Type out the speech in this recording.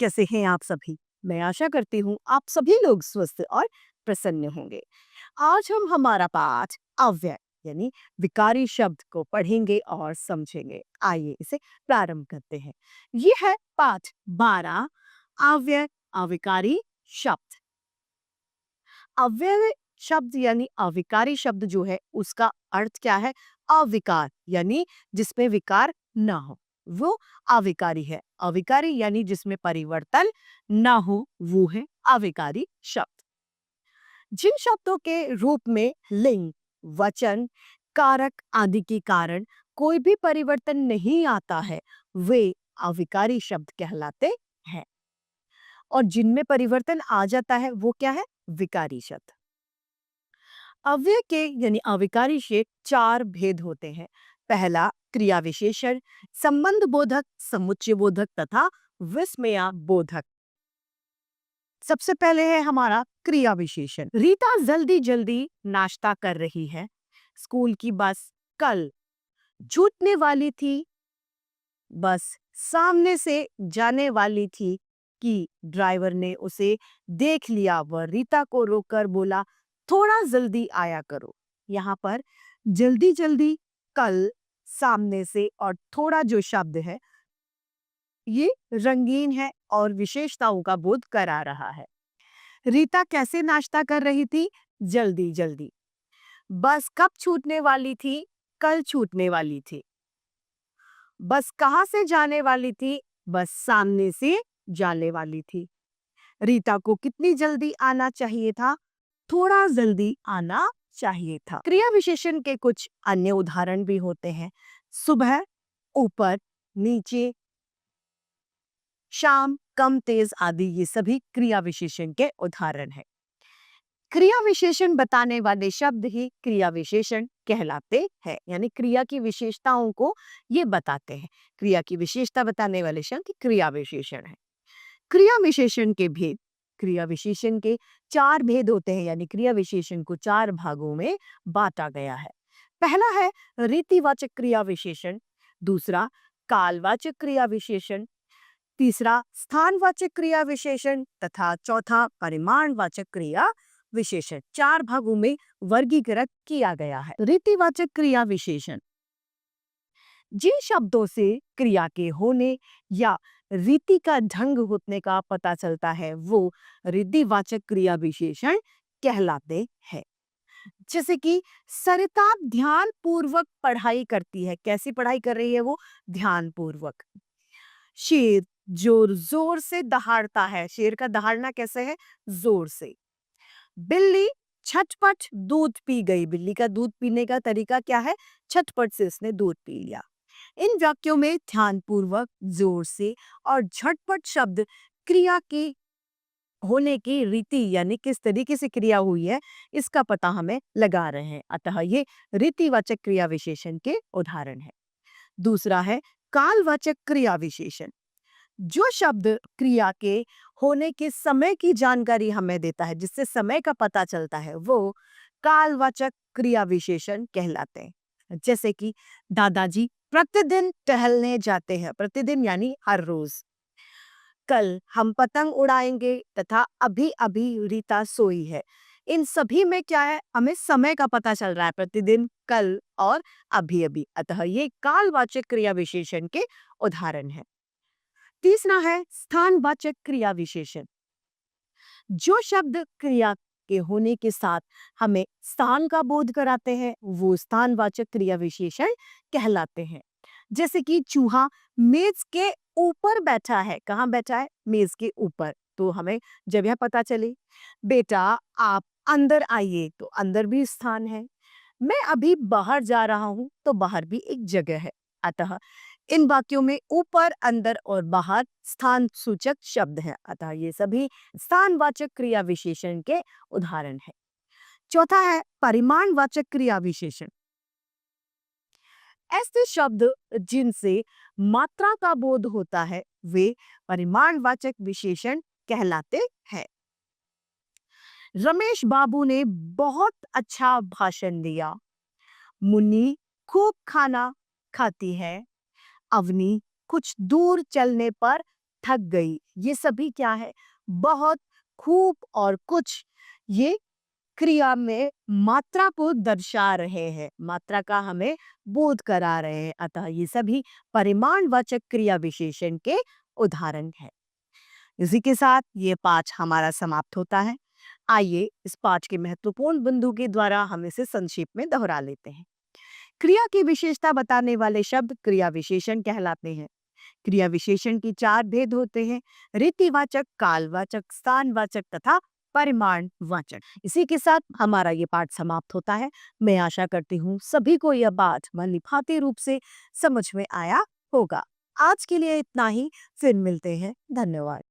कैसे हैं आप सभी? मैं आशा करती हूँ आप सभी लोग स्वस्थ और प्रसन्न होंगे। आज हम हमारा पाठ अव्यय यानी विकारी शब्द को पढ़ेंगे और समझेंगे। आइए इसे प्रारंभ करते हैं। ये है पाठ 12 अव्यय अविकारी शब्द। अव्यय शब्द यानी अविकारी शब्द जो है उसका अर्थ क्या है? अविकार यानी जिसमें विकार ना हो, वो अविकारी है। अविकारी यानी जिसमें परिवर्तन ना हो, वो है अविकारी शब्द। जिन शब्दों के रूप में लिंग, वचन, कारक आदि के कारण कोई भी परिवर्तन नहीं आता है, वे अविकारी शब्द कहलाते हैं। और जिनमें परिवर्तन आ जाता है वो क्या है? विकारी शब्द। अव्यय के यानी अविकारी के 4 भेद होते हैं। पहला क्रिया विशेषण, संबंध बोधक, समुच्चय बोधक तथा विस्मया बोधक। सबसे पहले है हमारा क्रिया विशेषण। रीता जल्दी जल्दी नाश्ता कर रही है। स्कूल की बस कल छूटने वाली थी। बस सामने से जाने वाली थी कि ड्राइवर ने उसे देख लिया। वह रीता को रोककर बोला, थोड़ा जल्दी आया करो। यहाँ पर जल्दी जल्दी, कल, सामने से और थोड़ा जो शब्द है ये रंगीन है और विशेषताओं का बोध करा रहा है। रीता कैसे नाश्ता कर रही थी? जल्दी जल्दी। बस कब छूटने वाली थी? कल छूटने वाली थी। बस कहाँ से जाने वाली थी? बस सामने से जाने वाली थी। रीता को कितनी जल्दी आना चाहिए था? थोड़ा जल्दी आना चाहिए था। क्रिया विशेषण के कुछ अन्य उदाहरण भी होते हैं। सुबह, ऊपर, नीचे, शाम, कम तेज आदि ये सभी क्रिया विशेषण के उदाहरण हैं। क्रिया विशेषण बताने वाले शब्द ही क्रिया विशेषण कहलाते हैं, यानी क्रिया की विशेषताओं को ये बताते हैं। क्रिया की विशेषता बताने वाले शब्द क्रिया विशेषण है। क्रिया विशेषण के भेद। क्रिया विशेषण के 4 भेद होते हैं, यानी क्रिया विशेषण को 4 भागों में बांटा गया है। पहला है रीतिवाचक क्रिया विशेषण, दूसरा कालवाचक क्रिया विशेषण, तीसरा स्थानवाचक क्रिया विशेषण तथा चौथा परिमाणवाचक क्रिया विशेषण। 4 भागों में वर्गीकृत किया गया है। रीतिवाचक क्रिया विशेषण जिन शब्दों से क्रिया के होने या रीति का ढंग होने का पता चलता है वो रीतिवाचक क्रिया विशेषण कहलाते हैं। जैसे कि सरिता ध्यान पूर्वक पढ़ाई करती है। कैसी पढ़ाई कर रही है वो? ध्यान पूर्वक। शेर जोर जोर से दहाड़ता है। शेर का दहाड़ना कैसे है? जोर से। बिल्ली छटपट दूध पी गई। बिल्ली का दूध पीने का तरीका क्या है? छटपट से उसने दूध पी लिया। इन वाक्यों में ध्यानपूर्वक, जोर से और झटपट शब्द क्रिया के होने की रीति यानी किस तरीके से क्रिया हुई है इसका पता हमें लगा रहे हैं। अतः ये रीतिवाचक क्रिया विशेषण के उदाहरण है। दूसरा है कालवाचक क्रिया विशेषण। जो शब्द क्रिया के होने के समय की जानकारी हमें देता है, जिससे समय का पता चलता है, वो कालवाचक क्रिया विशेषण कहलाते हैं। जैसे कि दादाजी प्रतिदिन टहलने जाते हैं। प्रतिदिन यानी हर रोज। कल हम पतंग उड़ाएंगे तथा अभी अभी रीता सोई है। इन सभी में क्या है? हमें समय का पता चल रहा है। प्रतिदिन, कल और अभी अभी। अतः ये कालवाचक क्रिया विशेषण के उदाहरण है। तीसरा है स्थानवाचक क्रिया विशेषण। जो शब्द क्रिया के होने के साथ हमें स्थान का बोध कराते हैं वो स्थानवाचक क्रिया विशेषण कहलाते हैं। जैसे कि चूहा मेज के ऊपर बैठा है। कहाँ बैठा है? मेज के ऊपर। तो हमें जब यह पता चले। बेटा आप अंदर आइए, तो अंदर भी स्थान है। मैं अभी बाहर जा रहा हूं, तो बाहर भी एक जगह है। अतः इन वाक्यों में ऊपर, अंदर और बाहर स्थान सूचक शब्द हैं। अतः ये सभी स्थानवाचक क्रिया विशेषण के उदाहरण हैं। चौथा है परिमाणवाचक क्रिया विशेषण। ऐसे शब्द जिनसे मात्रा का बोध होता है वे परिमाणवाचक विशेषण कहलाते हैं। रमेश बाबू ने बहुत अच्छा भाषण दिया। मुन्नी खूब खाना खाती है। अवनी कुछ दूर चलने पर थक गई, ये सभी क्या है? बहुत, खूब और कुछ, ये क्रिया में मात्रा को दर्शा रहे हैं, मात्रा का हमें बोध करा रहे हैं। अतः ये सभी परिमाणवाचक क्रिया विशेषण के उदाहरण हैं। इसी के साथ ये पाठ हमारा समाप्त होता है। आइए इस पाठ के महत्वपूर्ण बिंदु के द्वारा हम इसे संक्षेप में दोहरा लेते हैं। क्रिया की विशेषता बताने वाले शब्द क्रिया विशेषण कहलाते हैं। क्रिया विशेषण की 4 भेद होते हैं: रीतिवाचक, कालवाचक, स्थानवाचक तथा परिमाणवाचक। इसी के साथ हमारा ये पाठ समाप्त होता है। मैं आशा करती हूँ सभी को यह पाठ भली-भांति रूप से समझ में आया होगा। आज के लिए इतना ही, फिर मिलते हैं। धन्यवाद।